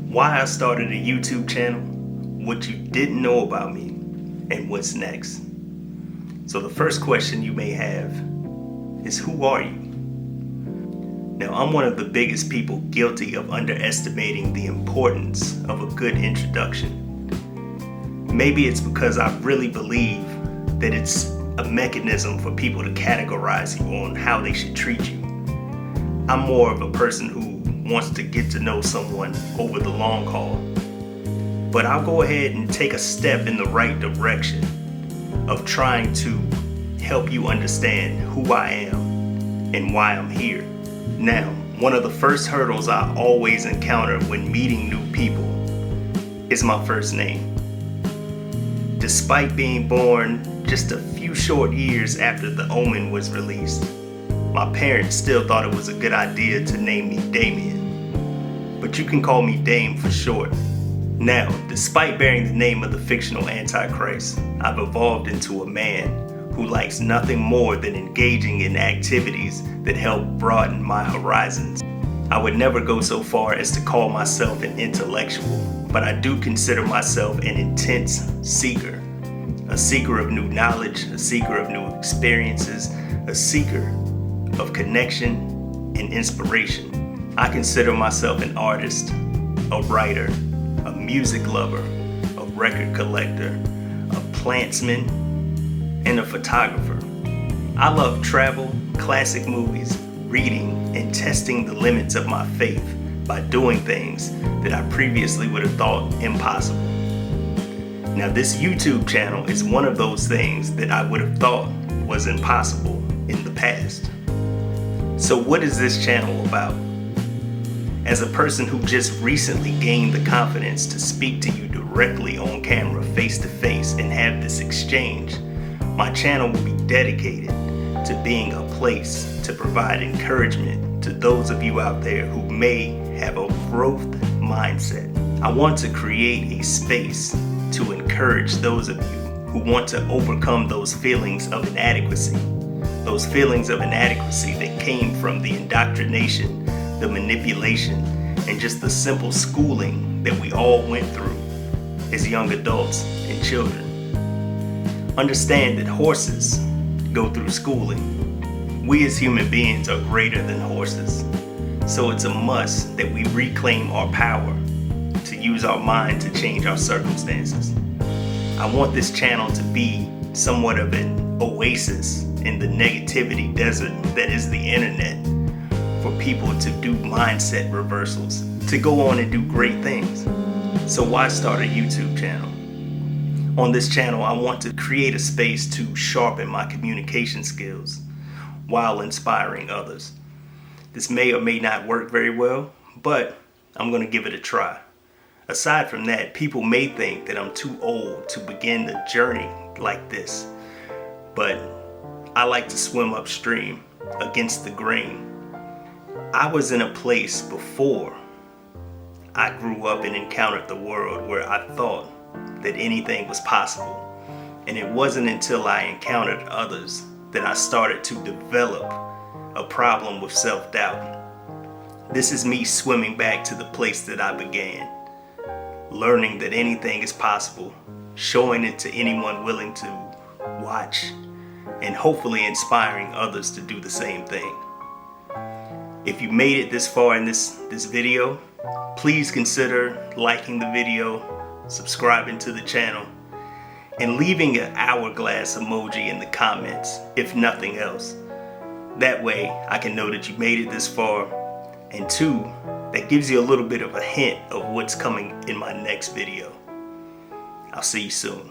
why I started a YouTube channel, what you didn't know about me, and what's next. So the first question you may have is, who are you? Now, I'm one of the biggest people guilty of underestimating the importance of a good introduction. Maybe it's because I really believe that it's a mechanism for people to categorize you on how they should treat you. I'm more of a person who wants to get to know someone over the long haul. But I'll go ahead and take a step in the right direction of trying to help you understand who I am and why I'm here. Now, one of the first hurdles I always encounter when meeting new people is my first name. Despite being born just a few short years after The Omen was released, my parents still thought it was a good idea to name me Damien. But you can call me Dame for short. Now, despite bearing the name of the fictional Antichrist, I've evolved into a man who likes nothing more than engaging in activities that help broaden my horizons. I would never go so far as to call myself an intellectual, but I do consider myself an intense seeker. A seeker of new knowledge, a seeker of new experiences, a seeker of connection and inspiration. I consider myself an artist, a writer, a music lover, a record collector, a plantsman, and a photographer. I love travel, classic movies, reading, and testing the limits of my faith by doing things that I previously would have thought impossible. Now, this YouTube channel is one of those things that I would have thought was impossible in the past. So what is this channel about? As a person who just recently gained the confidence to speak to you directly on camera, face to face, and have this exchange, my channel will be dedicated to being a place to provide encouragement to those of you out there who may have a growth mindset. I want to create a space to encourage those of you who want to overcome those feelings of inadequacy. Those feelings of inadequacy that came from the indoctrination, the manipulation, and just the simple schooling that we all went through as young adults and children. Understand that horses go through schooling. We as human beings are greater than horses. So it's a must that we reclaim our power to use our mind to change our circumstances. I want this channel to be somewhat of an oasis in the negativity desert that is the internet, for people to do mindset reversals, to go on and do great things. So why start a YouTube channel? On this channel, I want to create a space to sharpen my communication skills while inspiring others. This may or may not work very well, but I'm going to give it a try. Aside from that, people may think that I'm too old to begin a journey like this, but I like to swim upstream against the grain. I was in a place before I grew up and encountered the world where I thought that anything was possible. And it wasn't until I encountered others that I started to develop a problem with self-doubt. This is me swimming back to the place that I began, learning that anything is possible, showing it to anyone willing to watch, and hopefully inspiring others to do the same thing. If you made it this far in this video, please consider liking the video, subscribing to the channel, and leaving an hourglass emoji in the comments, if nothing else. That way I can know that you made it this far, and two, that gives you a little bit of a hint of what's coming in my next video. I'll see you soon.